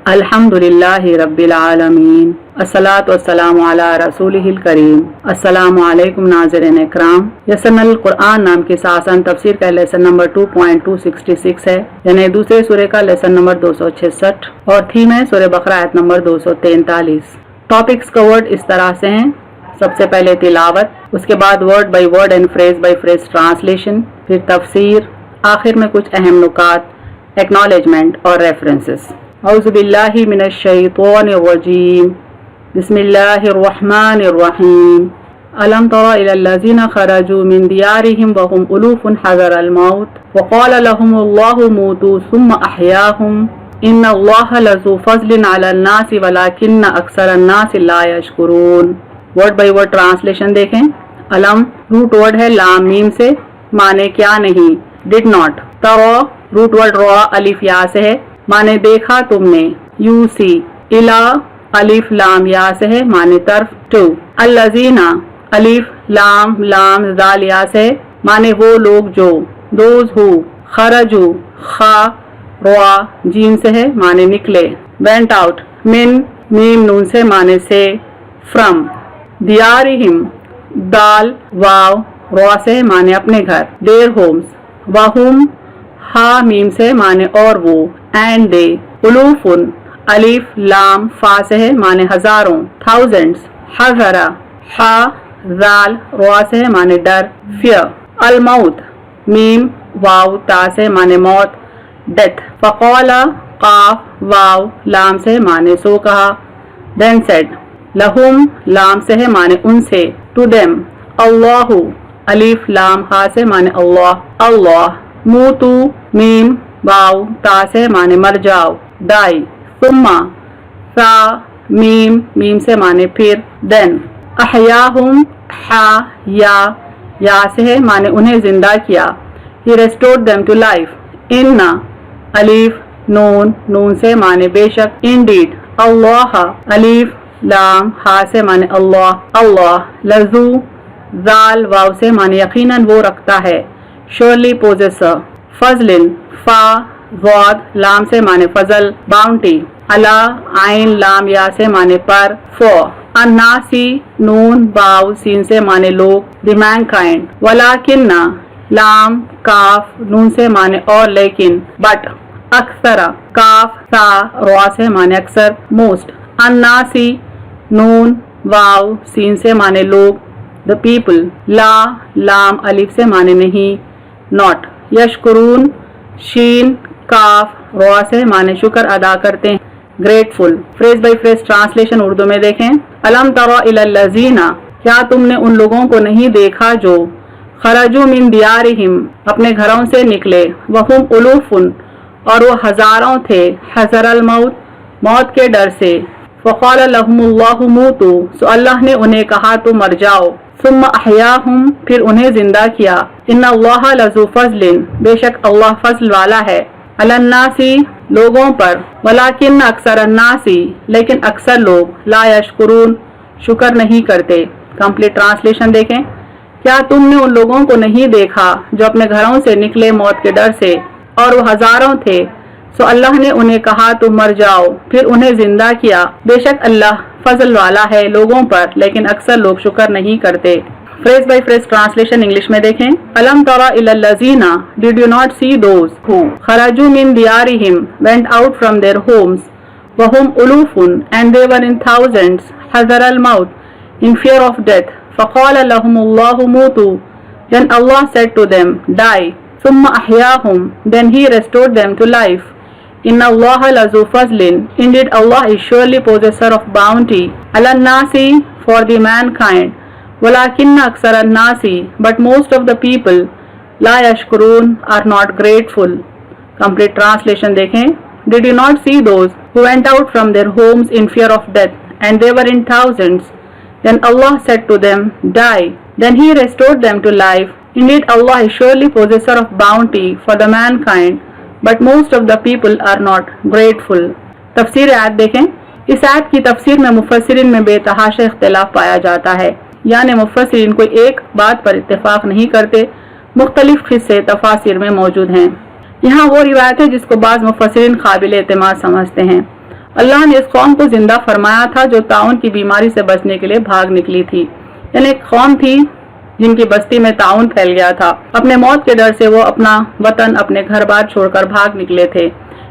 अल्हम्दुलिल्लाहि रब्बिल आलमीन अस्सलातु वस्सलामु अला रसूलिहिल करीम। अस्सलामु अलैकुम नाज़रीन इकराम। यसनल कुरान नाम की आसान तफसीर का लेसन नंबर 2.266 है, यानी दूसरे सूरे का लेसन नंबर 266 और थीम है सूरह बकरा आयत नंबर 243। टॉपिक्स कवर्ड इस तरह से हैं। सबसे पहले तिलावत, उसके बाद word by word and phrase by phrase translation, फिर तफसीर, आखिर में कुछ अहम नुकात, एक्नॉलेजमेंट और रेफरेंसेस। औज़ु बिल्लाहि मिनश शैतानिर रजीम। बिस्मिल्लाहिर्रहमानिर्रहीम। अलम तरा इलल लज़ीना खरजू मिन दियारिहिम व हुम उलूफुन हज़रल मौत व क़ाल लहुमुल्लाहु मूतू सुम्मा अहयाहुम इन्नल्लाहा लज़ू फ़ज़लिन अलन नासि वलाकिन्न अक्सरन नासि ला यशकुरून। वर्ड बाय वर्ड ट्रांसलेशन देखें। अलम रूट वर्ड है लाम मीम से, माने क्या नहीं, डिड नॉट। तरा रूट वर्ड रा अलिफ या से है, माने देखा तुमने, यू सी। इला अलिफ लाम या से है, माने तरफ, टू। अल्लज़ीना अलिफ लाम लाम जाल या से है, माने वो लोग जो, दोज हु। खरजू खा रा जीम से है, माने निकले। वेंट आउट मिन मीम नून से, माने से, फ्रॉम। दियारिहिम दाल वाव रा से, माने अपने घर, देयर होम्स। वहुम हा मीम से, माने और वो, एंड दे। उलूफुन अलिफ लाम फा से है, माने हजारों, थाउजेंड्स। हज़रा हा जाल रा से है, माने डर, फियर। अल मौत मीम वाव ता से, माने मौत, डेथ। फ़क़ाला काफ वाव लाम से, माने सो कहा। देन सेड लहुम लाम से है, माने उनसे, टू देम। अल्लाहु अलिफ लाम हा से, माने अल्लाह अल्लाह। मूतू मीम वाव ता से, माने मर जाओ, डाई। सुम्मा सा मीम मीम से, माने फिर, देन। अहयाहुम हा या से है, माने उन्हें जिंदा किया। ही रेस्टोर्ड देम टू लाइफ। इन्ना अलिफ नून नून से, माने बेशक, इंडीड। अल्लाह अलिफ लाम हा से, माने अल्लाह अल्लाह। लज़ू जाल वाव से, माने यकीनन वो रखता है, श्योरली पोजेसर। फजलिन फा ज़ाद लाम से, माने फजल, बाउंटी। अला आइन लाम या से, माने पर, फॉर। अन्नासी नून वाव सीन से, माने लोग, द मैनकाइंड। वलाकिन्ना लाम काफ नून से, माने और, लेकिन, बट। अक्सरा काफ सा रा से, माने अक्सर, मोस्ट। अन्नासी नून वाव सीन से, माने लोग, द पीपल। ला लाम अलिफ से, माने नहीं, नॉट। यशकुरून शीन काफ रा से, माने शुक्र अदा करते हैं, grateful. Phrase by phrase translation Urdu में देखें। अलम तरा इलल लज़ीना, क्या तुमने उन लोगों को नहीं देखा जो, खरजू मिन दियारिहिम अपने घरों से निकले, वहुम उलूफुन और वो हजारों थे, हज़रल मौत मौत के डर से। फ़क़ाल लहुमुल्लाहु मूतू, सो अल्लाह ने उन्हें कहा तो मर जाओ। सुम्मा अहयाहुम फिर उन्हें जिंदा किया। इन्नल्लाहा लज़ू फ़ज़लिन बेशक अल्लाह फज़ल वाला है, अलन्नासी लोगों पर, वलाकिन्न अक्सरन्नासी लेकिन अक्सर लोग, ला यशकुरून शुक्र नहीं करते। कंप्लीट ट्रांसलेशन देखें। क्या तुमने उन लोगों को नहीं देखा जो अपने घरों से निकले मौत के डर से, और वो हजारों थे, सो अल्लाह ने उन्हें कहा तुम मर जाओ, फिर उन्हें जिंदा किया। बेशक अल्लाह फजल वाला है लोगों पर, लेकिन अक्सर लोग शुक्र नहीं करते। Phrase by phrase translation English में देखें। अलम तरा इलल लज़ीना, did you not see those who खरजू मिन दियारिहिम went out from their homes वहुम उलूफुन and they were in thousands हज़रल मौत इन फियर ऑफ डेथ फ़क़ाल लहुमुल्लाहु मूतू, then Allah said to them, die. सुम्मा अहयाहुम then he restored them to life. Innallaha lazu fazlin, indeed Allah is surely possessor of bounty, alan nasi for the mankind, walakinna aksaran nasi but most of the people, la yashkurun are not grateful. Complete translation देखें। Did you not see those who went out from their homes in fear of death, and they were in thousands? Then Allah said to them, die. Then he restored them to life. Indeed Allah is surely possessor of bounty for the mankind, but most of the people are not grateful. तफसीर आयत देखें। इस आयत की तफसीर में मुफस्सिरीन में बेतहाशा इख्तिलाफ पाया जाता है, यानी मुफस्सिरीन कोई एक बात पर इत्तेफाक नहीं करते, मुख्तलिफ हिस्से तफासिर में मौजूद हैं। यहाँ वो रिवायत है जिसको बाज़ मुफस्सिरीन काबिल एतमाद समझते हैं اللہ نے اس قوم کو زندہ فرمایا تھا جو طاعون کی بیماری سے بچنے کے لیے بھاگ نکلی تھی. یعنی ایک قوم تھی جن کی بستی میں طاعون پھیل گیا تھا. اپنے موت کے ڈر سے وہ اپنا وطن، اپنے گھر بار چھوڑ کر بھاگ نکلے تھے.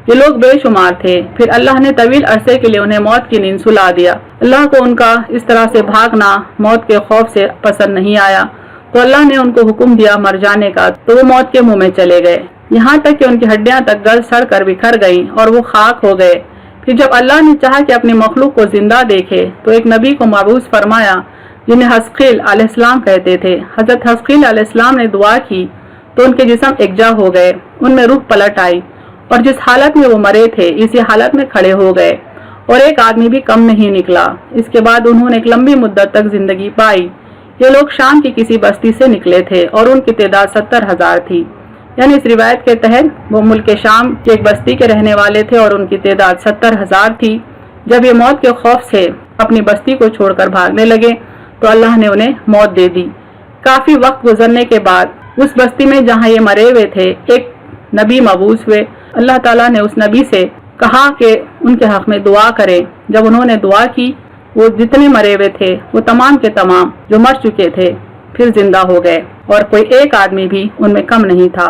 یہ لوگ بے شمار تھے. پھر اللہ نے طویل عرصے کے لیے انہیں موت کی نیند سلا دیا. اللہ کو ان کا اس طرح سے بھاگنا موت کے خوف سے پسند نہیں آیا، تو اللہ نے ان کو حکم دیا مر جانے کا، تو وہ موت کے منہ میں چلے گئے، یہاں تک کہ ان کی ہڈیاں تک گل سڑ کر بکھر گئیں اور وہ خاک ہو گئے. پھر جب اللہ نے چاہا کہ اپنی مخلوق کو زندہ دیکھے تو ایک نبی کو مبعوث فرمایا جنہیں حزقیل علیہ السلام کہتے تھے. حضرت حزقیل علیہ السلام نے دعا کی تو ان کے جسم یکجا ہو گئے، ان میں روح پلٹ آئی، اور جس حالت میں وہ مرے تھے اسی حالت میں کھڑے ہو گئے، اور ایک آدمی بھی کم نہیں نکلا. اس کے بعد انہوں نے ایک لمبی مدت تک زندگی پائی. یہ لوگ شام کی کسی بستی سے نکلے تھے اور ان کی تعداد 70,000 تھی. یعنی اس روایت کے تحت وہ ملک شام کی ایک بستی کے رہنے والے تھے اور ان کی تعداد 70,000 تھی. جب یہ موت کے خوف سے اپنی بستی کو چھوڑ کر بھاگنے لگے تو اللہ نے انہیں موت دے دی. کافی وقت گزرنے کے بعد اس بستی میں جہاں یہ مرے ہوئے تھے ایک نبی مبعوث ہوئے. اللہ تعالیٰ نے اس نبی سے کہا کہ ان کے حق میں دعا کرے. جب انہوں نے دعا کی وہ جتنے مرے ہوئے تھے وہ تمام کے تمام جو مر چکے تھے پھر زندہ ہو گئے، اور کوئی ایک آدمی بھی ان میں کم نہیں تھا.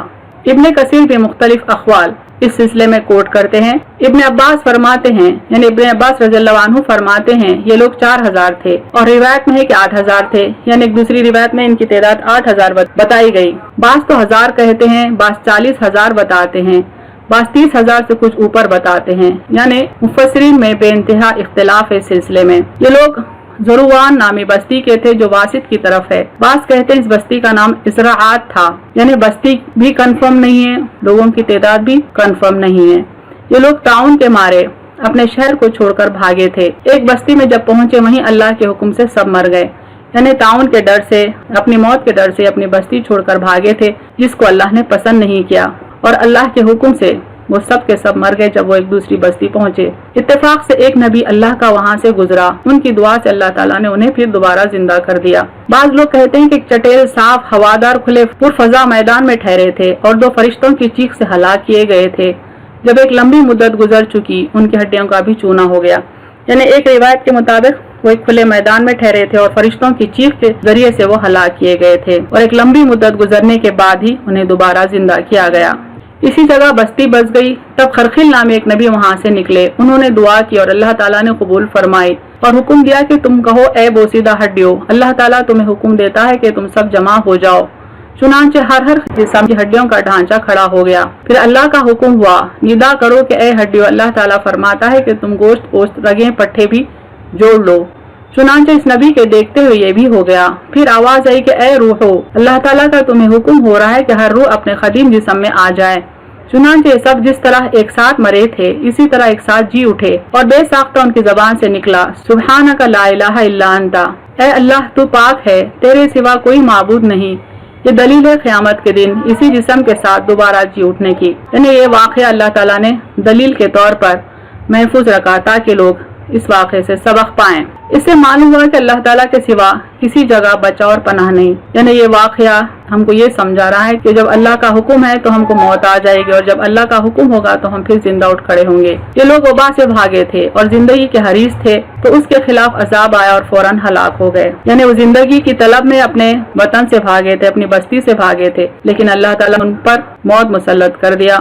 ابن کثیر بھی مختلف اقوال اس سلسلے میں کوٹ کرتے ہیں. ابن عباس فرماتے ہیں، یعنی ابن عباس رضی اللہ عنہ فرماتے ہیں یہ لوگ 4,000 تھے، اور روایت میں ہے کہ 8,000 تھے. یعنی ایک دوسری روایت میں ان کی تعداد 8,000 بتائی گئی. بعض تو 1,000 کہتے ہیں، بعض 40,000 بتاتے ہیں، بعض 30,000 سے کچھ اوپر بتاتے ہیں. یعنی مفسرین میں بے انتہا اختلاف ہے اس سلسلے میں. یہ لوگ ضروان نامی بستی کے تھے جو واسط کی طرف ہے. بعض کہتے ہیں اس بستی کا نام اسراعات تھا. یعنی بستی بھی کنفرم نہیں ہے، لوگوں کی تعداد بھی کنفرم نہیں ہے. یہ لوگ طاعون کے مارے اپنے شہر کو چھوڑ کر بھاگے تھے. ایک بستی میں جب پہنچے وہیں اللہ کے حکم سے سب مر گئے. یعنی طاعون کے ڈر سے، اپنی موت کے ڈر سے اپنی بستی چھوڑ کر بھاگے تھے جس کو اللہ نے پسند نہیں کیا، اور اللہ کے حکم سے وہ سب کے سب مر گئے جب وہ ایک دوسری بستی پہنچے. اتفاق سے ایک نبی اللہ کا وہاں سے گزرا، ان کی دعا سے اللہ تعالیٰ نے انہیں پھر دوبارہ زندہ کر دیا. بعض لوگ کہتے ہیں کہ ایک چٹیل صاف ہوادار کھلے پرفضا میدان میں ٹھہرے تھے اور 2 فرشتوں کی چیخ سے ہلاک کیے گئے تھے. جب ایک لمبی مدت گزر چکی ان کی ہڈیوں کا بھی چونا ہو گیا. یعنی ایک روایت کے مطابق وہ ایک کھلے میدان میں ٹھہرے تھے اور فرشتوں کی چیخ کے ذریعے سے وہ ہلاک کیے گئے تھے، اور ایک لمبی مدت گزرنے کے بعد ہی انہیں دوبارہ زندہ کیا گیا. اسی جگہ بستی بس گئی. تب خرخیل نام ایک نبی وہاں سے نکلے. انہوں نے دعا کی اور اللہ تعالیٰ نے قبول فرمائی اور حکم دیا کہ تم کہو اے بوسیدہ ہڈیوں، اللہ تعالیٰ تمہیں حکم دیتا ہے کہ تم سب جمع ہو جاؤ. چنانچہ ہر جسم کی ہڈیوں کا ڈھانچہ کھڑا ہو گیا. پھر اللہ کا حکم ہوا ندا کرو کہ اے ہڈیوں، اللہ تعالیٰ فرماتا ہے کہ تم گوشت پوست رگیں پٹھے بھی جوڑ لو. چنانچہ اس نبی کے دیکھتے ہوئے یہ بھی ہو گیا. پھر آواز آئی کہ اے روحو، اللہ تعالیٰ کا تمہیں حکم ہو رہا ہے کہ ہر روح اپنے قدیم جسم میں آ جائے. چنانچہ یہ سب جس طرح ایک ساتھ مرے تھے اسی طرح ایک ساتھ جی اٹھے، اور بے ساختہ ان کی زبان سے نکلا سبحانک لا الہ الا انت، اے اللہ تو پاک ہے، تیرے سوا کوئی معبود نہیں. یہ دلیل ہے قیامت کے دن اسی جسم کے ساتھ دوبارہ جی اٹھنے کی. یعنی یہ واقعہ اللہ تعالیٰ نے دلیل کے طور پر محفوظ رکھا تاکہ لوگ اس واقعے سے سبق پائیں. اس سے معلوم ہوا کہ اللہ تعالیٰ کے سوا کسی جگہ بچا اور پناہ نہیں. یعنی یہ واقعہ ہم کو یہ سمجھا رہا ہے کہ جب اللہ کا حکم ہے تو ہم کو موت آ جائے گی، اور جب اللہ کا حکم ہوگا تو ہم پھر زندہ اٹھ کھڑے ہوں گے. یہ لوگ وبا سے بھاگے تھے اور زندگی کے حریص تھے تو اس کے خلاف عذاب آیا اور فوراً ہلاک ہو گئے. یعنی وہ زندگی کی طلب میں اپنے وطن سے بھاگے تھے، اپنی بستی سے بھاگے تھے، لیکن اللہ تعالیٰ ان پر موت مسلط کر دیا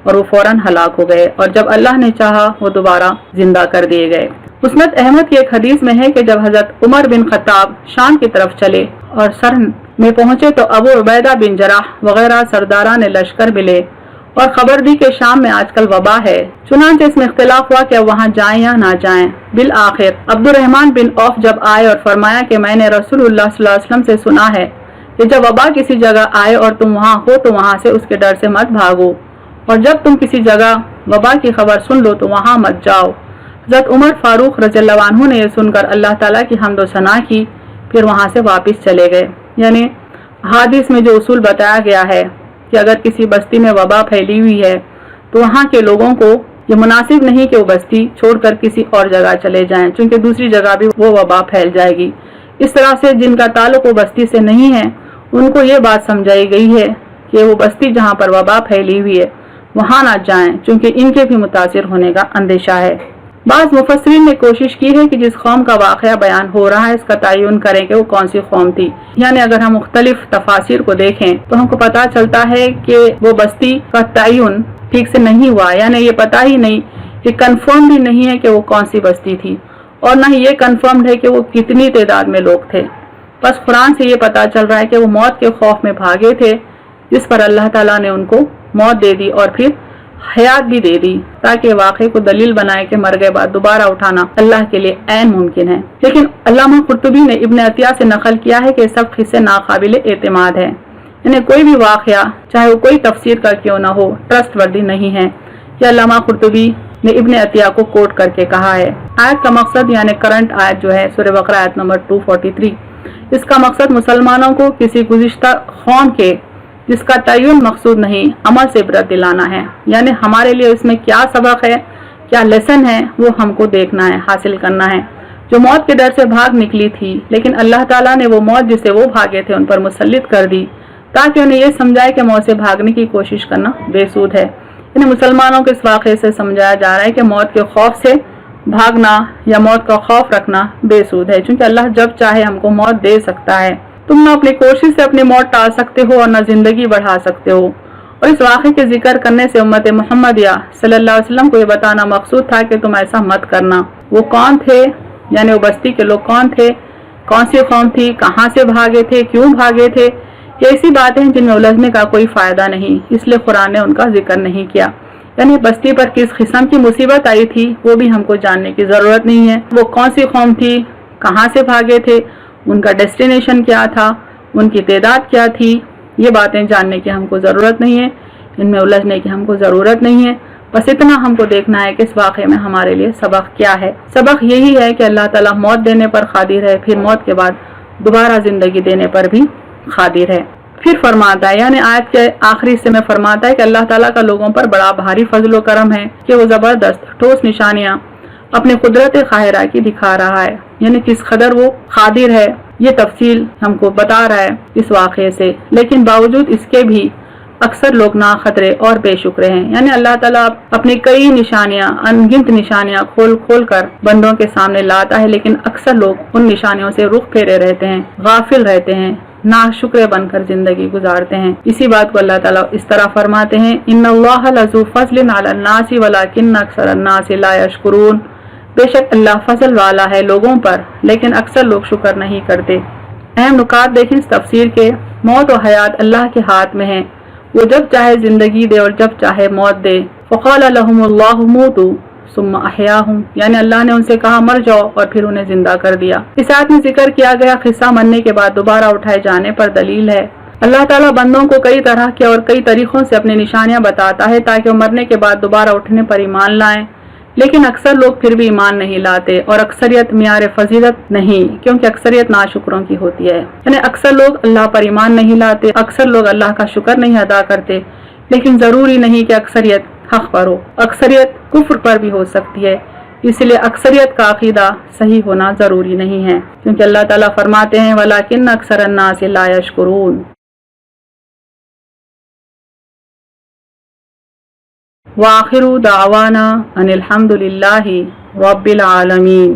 اور وہ فوراً ہلاک ہو گئے، اور جب اللہ نے چاہا وہ دوبارہ زندہ کر دیے گئے. مسند احمد کی ایک حدیث میں ہے کہ جب حضرت عمر بن خطاب شام کی طرف چلے اور سرن میں پہنچے تو ابو عبیدہ بن جراح وغیرہ سرداران لشکر ملے اور خبر دی کہ شام میں آج کل وبا ہے. چنانچہ اس میں اختلاف ہوا کہ وہاں جائیں یا نہ جائیں. بالآخر عبد الرحمن بن عوف جب آئے اور فرمایا کہ میں نے رسول اللہ صلی اللہ علیہ وسلم سے سنا ہے کہ جب وبا کسی جگہ آئے اور تم وہاں ہو تو وہاں سے اس کے ڈر سے مت بھاگو، اور جب تم کسی جگہ وبا کی خبر سن لو تو وہاں مت جاؤ. حضرت عمر فاروق رضی اللہ عنہ نے یہ سن کر اللہ تعالیٰ کی حمد و ثنا کی، پھر وہاں سے واپس چلے گئے. یعنی حدیث میں جو اصول بتایا گیا ہے کہ اگر کسی بستی میں وبا پھیلی ہوئی ہے تو وہاں کے لوگوں کو یہ مناسب نہیں کہ وہ بستی چھوڑ کر کسی اور جگہ چلے جائیں، چونکہ دوسری جگہ بھی وہ وبا پھیل جائے گی. اس طرح سے جن کا تعلق وہ بستی سے نہیں ہے ان کو یہ بات سمجھائی گئی ہے کہ وہ بستی جہاں پر وبا پھیلی ہوئی ہے وہاں نہ جائیں، چونکہ ان کے بھی متاثر ہونے کا اندیشہ ہے. بعض मुफस्सिरीन ने कोशिश की है कि जिस कौम का वाक़या बयान हो रहा है इसका तयन करें कि वो कौन सी कौम थी। यानी अगर हम मुख्तलिफ तफासिर को देखें तो हमको पता चलता है कि वो बस्ती का तयन ठीक से नहीं हुआ, यानी ये पता ही नहीं, ये कन्फर्म भी नहीं है कि वो कौन सी बस्ती थी और न ही ये कन्फर्म्ड है कि वो कितनी तादाद में लोग थे। बस कुरान से ये पता चल रहा है कि वो मौत के खौफ में भागे थे, जिस पर अल्लाह ताला ने उनको मौत दे दी और फिर हयात भी दे दी ताकि वाक़े को दलील बनाए कि मर गए बाद दोबारा उठाना अल्लाह के लिए ऐन मुमकिन है। लेकिन अल्लामा कुर्तुबी ने इब्न अतिया से नकल किया है कि सब किस्से नाकाबिल एतमाद है, यानी कोई भी वाक़या चाहे वो कोई तफसीर का क्यों ना हो ट्रस्ट वर्दी नहीं है। यह अल्लामा कुर्तुबी ने इब्न अतिया को कोट करके कहा है। आयत का मकसद यानी करंट आयत जो है सूरह बकरा आयत नंबर 243, इसका मकसद मुसलमानों को किसी गुज़िश्ता कौम के जिसका तयन मकसूद नहीं अमल से इबरत दिलाना है। यानी हमारे लिए इसमें क्या सबक है, क्या लेसन है, वो हमको देखना है, हासिल करना है। जो मौत के डर से भाग निकली थी लेकिन अल्लाह ताला ने वो मौत जिसे वो भागे थे उन पर मुसल्लित कर दी ताकि उन्हें ये समझाए कि मौत से भागने की कोशिश करना बेसूद है। यानी मुसलमानों को इस वाक़े से समझाया जा रहा है कि मौत के खौफ से भागना या मौत का खौफ रखना बेसूद है, क्योंकि अल्लाह जब चाहे हमको मौत दे सकता है। तुम ना अपनी कोशिश से अपनी मौत टाल सकते हो और ना जिंदगी बढ़ा सकते हो। और इस वाक़े के जिक्र करने से उम्मत मुहम्मदिया सल्लल्लाहु अलैहि वसल्लम को ये बताना मकसूद था कि तुम ऐसा मत करना। वो कौन थे, यानी वो बस्ती के लोग कौन थे, कौन सी कौम थी, कहाँ से भागे थे, क्यों भागे थे, ये ऐसी बातें हैं जिनमें उलझने का कोई फायदा नहीं, इसलिए कुरान ने उनका जिक्र नहीं किया। यानी बस्ती पर किस किस्म की मुसीबत आई थी वो भी हमको जानने की जरूरत नहीं है। वो कौन सी कौम थी, कहाँ से भागे थे, उनका डेस्टिनेशन क्या था, उनकी तादाद क्या थी, ये बातें जानने की हमको ज़रूरत नहीं है, इनमें उलझने की हमको ज़रूरत नहीं है। बस इतना हमको देखना है कि इस वाक़े में हमारे लिए सबक क्या है। सबक यही है कि अल्लाह ताला मौत देने पर क़ादिर है, फिर मौत के बाद दोबारा ज़िंदगी देने पर भी क़ादिर है। फिर फरमाता है, यानी आयत के आखिरी हिस्से में फरमाता है कि अल्लाह ताला का लोगों पर बड़ा भारी फजल व करम है कि वो ज़बरदस्त ठोस निशानियाँ अपनी कुदरत क़ाहिरा की दिखा रहा है, यानी किस कदर वो क़ादिर है ये तफसील हमको बता रहा है इस वाक़े से। लेकिन बावजूद इसके भी अक्सर लोग नाखतरे और बेशुक्र हैं। यानी अल्लाह ताला अपनी कई निशानियाँ, अनगिनत निशानियाँ खोल खोल कर बंदों के सामने लाता है, लेकिन अक्सर लोग उन निशानियों से रुख फेरे रहते हैं, गाफिल रहते हैं, नाशुक्र बनकर जिंदगी गुजारते हैं। इसी बात को अल्लाह ताला इस तरह फरमाते हैं, इन्नल्लाह लज़ू फ़ज़लिन अलन नासी वलाकिन्न अक्सरन नासी ला यशकुरून। बेशक अल्लाह फजल वाला है लोगों पर, लेकिन अक्सर लोग शुक्र नहीं करते। अहम नुकात देखें इस तफसीर के। मौत और हयात अल्लाह के हाथ में है, वो जब चाहे जिंदगी दे और जब चाहे मौत दे। फ़क़ाल लहुमुल्लाहु मूतू सुम्मा अहयाहुम, यानी अल्लाह ने उनसे कहा मर जाओ और फिर उन्हें जिंदा कर दिया। इस आयत में जिक्र किया गया किस्सा मरने के बाद दोबारा उठाए जाने पर दलील है। अल्लाह ताला बंदों को कई तरह के और कई तरीकों से अपनी निशानियां बताता है ताकि वो मरने के बाद दोबारा उठने पर ईमान लाएं, लेकिन अक्सर लोग फिर भी ईमान नहीं लाते और अक्सरियत मियार फजीलत नहीं, क्योंकि अक्सरियत नाशुक्रों की होती है। यानी अक्सर लोग अल्लाह पर ईमान नहीं लाते, अक्सर लोग अल्लाह का शुक्र नहीं अदा करते, लेकिन जरूरी नहीं कि अक्सरियत हक पर हो, अक्सरियत कुफ्र पर भी हो सकती है। इसलिए अक्सरियत का अकीदा सही होना जरूरी नहीं है, क्योंकि अल्लाह ताला फरमाते हैं वलाकिन्न अक्सरन नास ला यशकुरून। व आखिरु दावाना अनिल हम्दुलिल्लाहि रब्बिल आलमीन।